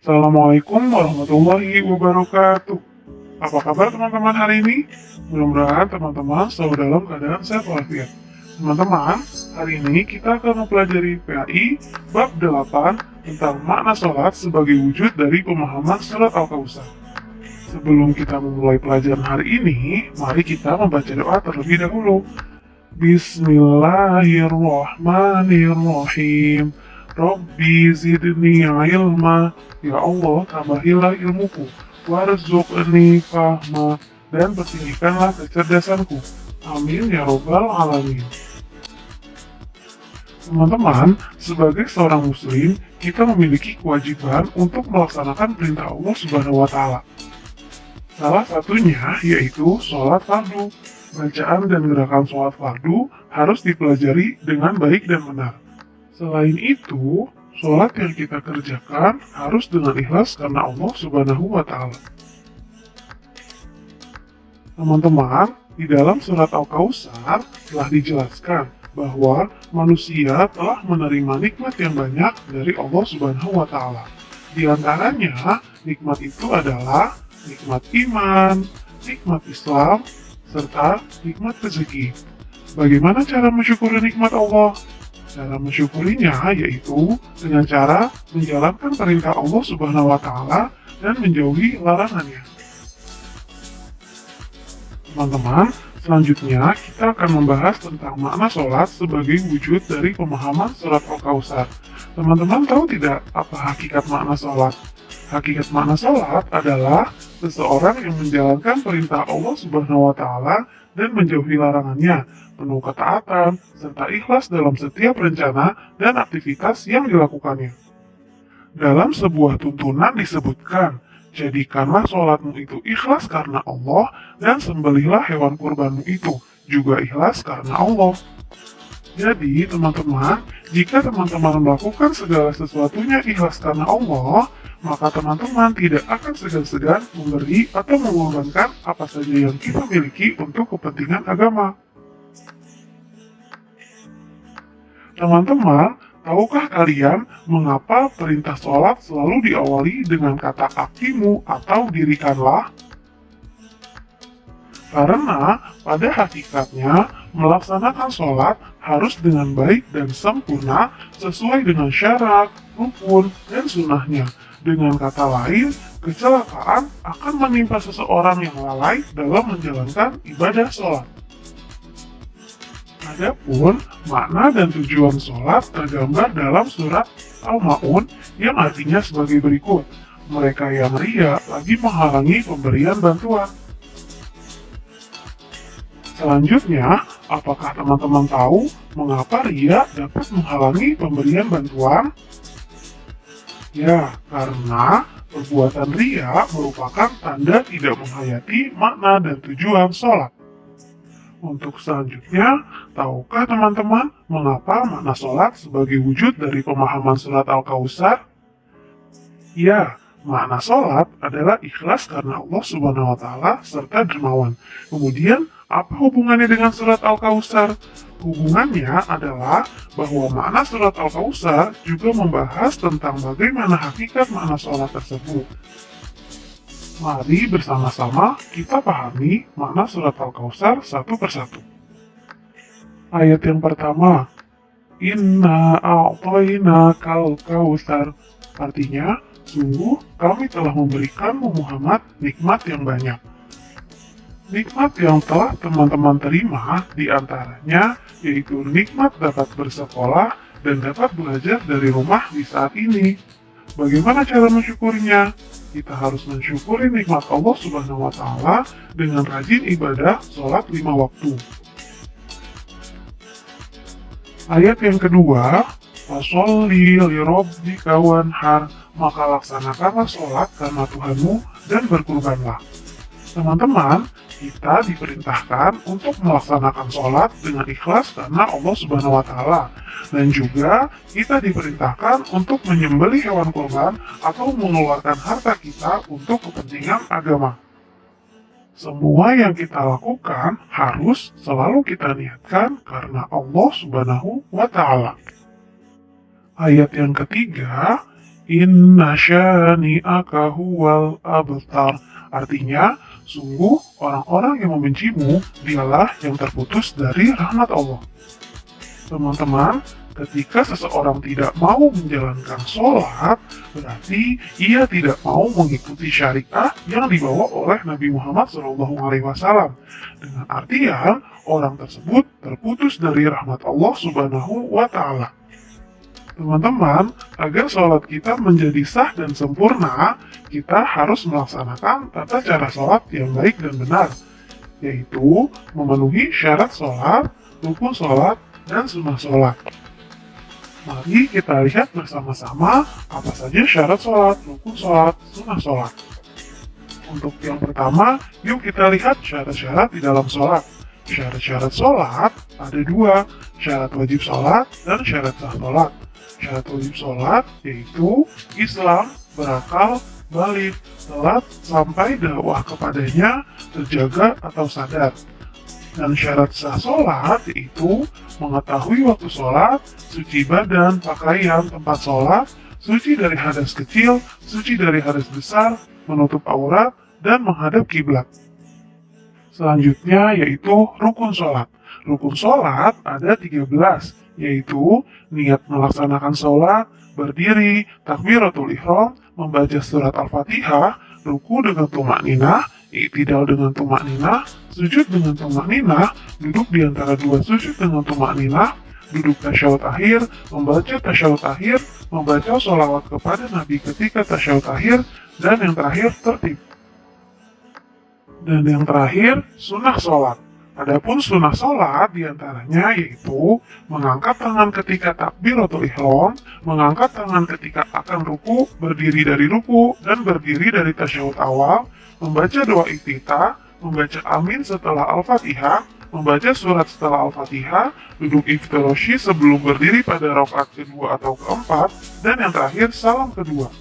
Assalamualaikum warahmatullahi wabarakatuh. Apa kabar teman-teman hari ini? Mudah-mudahan teman-teman selalu dalam keadaan sehat walafiat. Teman-teman, hari ini kita akan mempelajari PAI bab 8 tentang makna sholat sebagai wujud dari pemahaman surat Al-Kautsar. Sebelum kita memulai pelajaran hari ini, mari kita membaca doa terlebih dahulu. Bismillahirrahmanirrahim. Rabbi zidni ilma. Ya Allah, tambahilah ilmuku. Warzuqni fahma. Dan bertinggikanlah kecerdasanku. Amin ya robbal alamin. Teman-teman, sebagai seorang muslim, kita memiliki kewajiban untuk melaksanakan perintah Allah Subhanahu wa Ta'ala. Salah satunya yaitu sholat fardu. Bacaan dan gerakan sholat fardu harus dipelajari dengan baik dan benar. Selain itu, sholat yang kita kerjakan harus dengan ikhlas karena Allah Subhanahu wa Ta'ala. Teman-teman, di dalam surat Al-Kautsar telah dijelaskan bahwa manusia telah menerima nikmat yang banyak dari Allah Subhanahu wa Ta'ala. Di antaranya, nikmat itu adalah nikmat iman, nikmat Islam, serta nikmat rezeki. Bagaimana cara mensyukuri nikmat Allah? Cara mensyukurinya yaitu dengan cara menjalankan perintah Allah Subhanahu wa Ta'ala dan menjauhi larangannya. Teman-teman, selanjutnya kita akan membahas tentang makna sholat sebagai wujud dari pemahaman surat Al-Kautsar. Teman-teman tahu tidak apa hakikat makna sholat? Hakikat makna sholat adalah seseorang yang menjalankan perintah Allah Subhanahu wa Ta'ala dan menjauhi larangannya, penuh ketaatan, serta ikhlas dalam setiap rencana dan aktivitas yang dilakukannya. Dalam sebuah tuntunan disebutkan, jadikanlah sholatmu itu ikhlas karena Allah dan sembelihlah hewan kurbanmu itu juga ikhlas karena Allah. Jadi, teman-teman, jika teman-teman melakukan segala sesuatunya ikhlas karena Allah, maka teman-teman tidak akan segan-segan memberi atau mengorbankan apa saja yang kita miliki untuk kepentingan agama. Teman-teman, tahukah kalian mengapa perintah sholat selalu diawali dengan kata akimu atau dirikanlah? Karena pada hakikatnya, melaksanakan sholat harus dengan baik dan sempurna sesuai dengan syarat, rukun, dan sunnahnya. Dengan kata lain, kecelakaan akan menimpa seseorang yang lalai dalam menjalankan ibadah sholat. Adapun makna dan tujuan sholat tergambar dalam surat Al-Ma'un yang artinya sebagai berikut. Mereka yang ria lagi menghalangi pemberian bantuan. Selanjutnya, apakah teman-teman tahu mengapa ria dapat menghalangi pemberian bantuan? Ya, karena perbuatan ria merupakan tanda tidak menghayati makna dan tujuan sholat. Untuk selanjutnya, tahukah teman-teman mengapa makna sholat sebagai wujud dari pemahaman surat Al-Kautsar? Ya, makna sholat adalah ikhlas karena Allah Subhanahu wa Ta'ala serta dermawan. Kemudian, apa hubungannya dengan surat Al-Kautsar? Hubungannya adalah bahwa makna surat Al-Kautsar juga membahas tentang bagaimana hakikat makna sholat tersebut. Mari bersama-sama kita pahami makna surat Al-Kautsar satu persatu. Ayat yang pertama, Inna a'toina kal kautsar. Artinya, sungguh kami telah memberikanmu Muhammad nikmat yang banyak. Nikmat yang telah teman-teman terima diantaranya yaitu nikmat dapat bersekolah dan dapat belajar dari rumah di saat ini. Bagaimana cara mensyukurinya? Kita harus mensyukuri nikmat Allah Subhanahu wa Ta'ala dengan rajin ibadah sholat 5 waktu. Ayat yang kedua, Fasholli li rabbika wanhar, maka laksanakanlah sholat karena Tuhanmu dan berkurbanlah. Teman-teman, kita diperintahkan untuk melaksanakan sholat dengan ikhlas karena Allah Subhanahu wa Ta'ala. Dan juga kita diperintahkan untuk menyembelih hewan kurban atau mengeluarkan harta kita untuk kepentingan agama. Semua yang kita lakukan harus selalu kita niatkan karena Allah Subhanahu wa Ta'ala. Ayat yang ketiga, Inna syani'aka huwal abtar. Artinya, sungguh orang-orang yang membencimu, dialah yang terputus dari rahmat Allah. Teman-teman, ketika seseorang tidak mau menjalankan sholat, berarti ia tidak mau mengikuti syariat yang dibawa oleh Nabi Muhammad SAW. Dengan artian, orang tersebut terputus dari rahmat Allah Subhanahu wa Ta'ala. Teman-teman, agar sholat kita menjadi sah dan sempurna, kita harus melaksanakan tata cara sholat yang baik dan benar, yaitu memenuhi syarat sholat, rukun sholat, dan sunnah sholat. Mari kita lihat bersama-sama apa saja syarat sholat, rukun sholat, sunnah sholat. Untuk yang pertama, yuk kita lihat syarat-syarat di dalam sholat. Syarat-syarat sholat ada dua, syarat wajib sholat dan syarat sah sholat. Syarat wajib sholat yaitu Islam, berakal, balik, telat sampai dakwah kepadanya, terjaga atau sadar. Dan syarat sah sholat yaitu mengetahui waktu sholat, suci badan, pakaian, tempat sholat, suci dari hadas kecil, suci dari hadas besar, menutup aurat, dan menghadap kiblat. Selanjutnya yaitu rukun sholat. Rukun sholat ada 13, yaitu niat melaksanakan sholat, berdiri, takbiratul ihram, membaca surat Al-Fatihah, ruku dengan tumakninah, i'tidal dengan tumakninah, sujud dengan tumakninah, duduk di antara dua sujud dengan tumakninah, duduk tasyahud akhir, membaca tasyahud akhir, membaca sholawat kepada Nabi ketika tasyahud akhir, dan yang terakhir tertib. Dan yang terakhir, sunnah sholat. Adapun sunnah sholat diantaranya yaitu mengangkat tangan ketika takbiratul ihram, mengangkat tangan ketika akan ruku, berdiri dari ruku, dan berdiri dari tasyahud awal, membaca doa iftitah, membaca amin setelah Al-Fatihah, membaca surat setelah Al-Fatihah, duduk iftirashi sebelum berdiri pada rakaat kedua atau keempat, dan yang terakhir salam kedua.